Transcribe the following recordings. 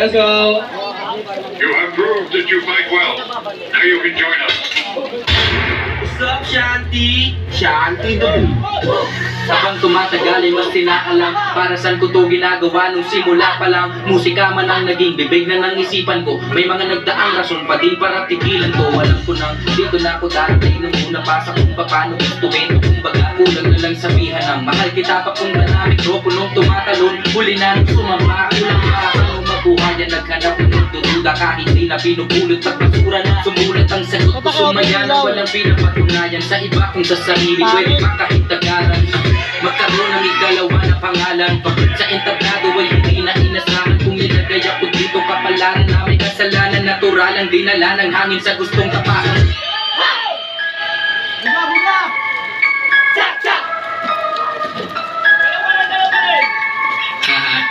Let's go! You have proved that you fight well. Now you can join us. What's up, Shanti? Shanti doon. Habang tumatagal ay mas tinaalam para saan ko to ginagawa nung simula pa lang. Musika man ang naging bibig na ng isipan ko. May mga nagdaang rason pa din para tigilan ko. Alam ko nang dito na ako darating nung una pa sa kung paano gustuin. Kumbaga kulang na lang sabihan ng mahal kita pa kung na mikroponong tumatalon. Huli na sumama, kulang pa ako mabuhayan. Naghanap ng dududa kahit di na pinupulot at basura na. Sumulat ang sagot ko sumaya na walang pinapatunayan sa iba kung sa sarili pwede makahintagaran. Magkaroon ng ikalawa na pangalan. Bakit sa entablado ay hindi na inasahan. Kung nilagay ako dito kapalaran na may kasalanan. Natural ang dinala ng hangin sa gustong tapakan.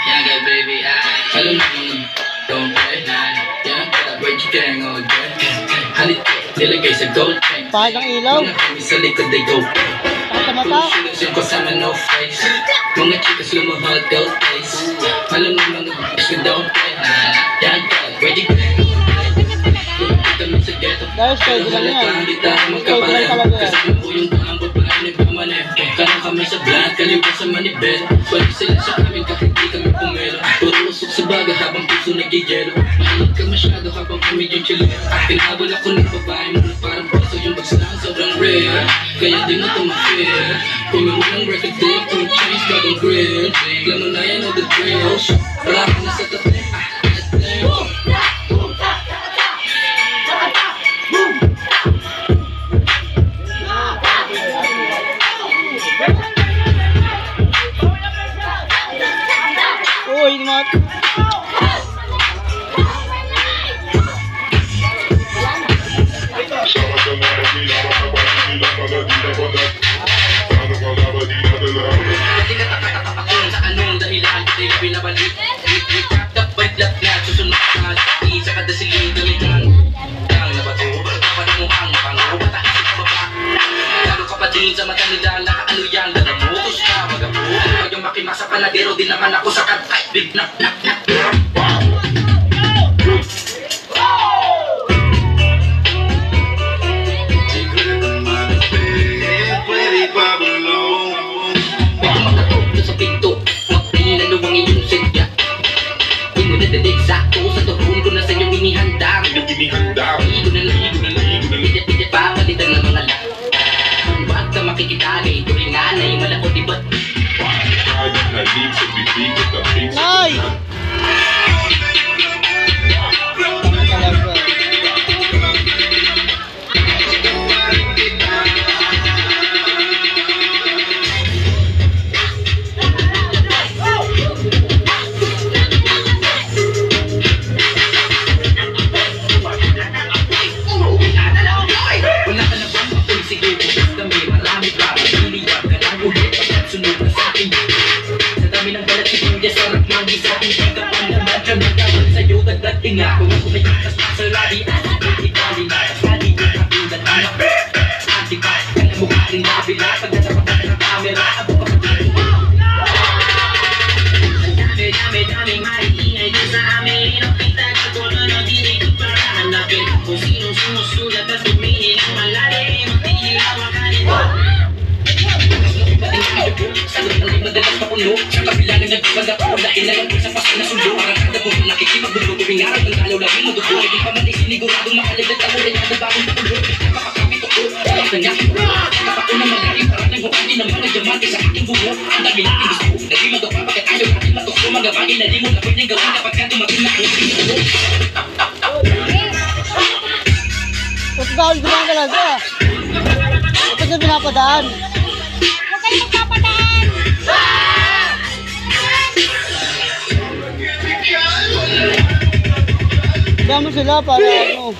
Yaga baby, alam mo don't play yan, wait you can all day. Halit, nilagay sa gold chain. Pahal ng ilaw. Mga kami sa likod ay go. Solution ko sama no face. Mga chikas lumahal gold face. Alam mo mga bitch na don't play yan, wait you can all day. Kami sa ghetto. Guys, pwede lang yan. Hindi tayo magkapalit. Kasama ko yung paambot pa na nagpamanip. Kanang kami sa blank, kaliwa sa manibel. Balik sila sa amin kahit di kami pumero. Puro usok sa baga habang puso nagigelo. Mahinit ka masyado habang kami yung chilo. Pinabol ako ng babae mo na parang puso yung bagslang sobrang rare. Kaya di mo tumafir. Kung yung unang record tape, kung change bagong grid. Alam mo na yan all the drills. Wala ka na sa tabi. Uy, mat. Hindi ka takatapakon sa anong dahilan kasi pinabalik. Dapat lahat na susunod ka sa kadasiling dalitan. Ang nabato, dapat mo ang pango, mataas sa baba. Lalo ka pa din sa mata nila, nakaano yan, lalamutos ka, magapo. Pag yung makimasa panadero, di naman ako sa katay. Big knock, knock, knock. Papalitan ng mga lahat. Huwag ka makikitagay, turingan ay malakot iba't. Nay! Sarap magisa, hindi ka pa naman ka nagkawan sa'yo dagdating ako kung may kakas pa sa labi itali na kasali yung katulad na anti ka, kaya mukha rin nabila pag natapat ka ng camera, abo ka pa dami-daming maingay din sa amin ang pitag sa tono na dinig para hanapin kung sinong sumusulat at tumihin ang malalim ang tihilawa ka nito. Sagot ang madalas mapuno sa kabila ng nagpapag ako dahil na lang sa pasto na sundo parang kada po nakikipagbulo tuwing araw ng kalaw lang mo dugo hindi pa man isiniguradong makalagad ako rin ang bagong pakulo makakapit ako alam ka niya kapako na malaki parang nang hukati ng mga diamante sa aking buho ang dami natin gusto na di magawa bakit ayaw natin matukso mga bagay na di mo na pwedeng gawin kapag ka tumating na ang pinulo. Ba't bawal bilang talaga? Ba't na binapadaan? Dami sila para ano.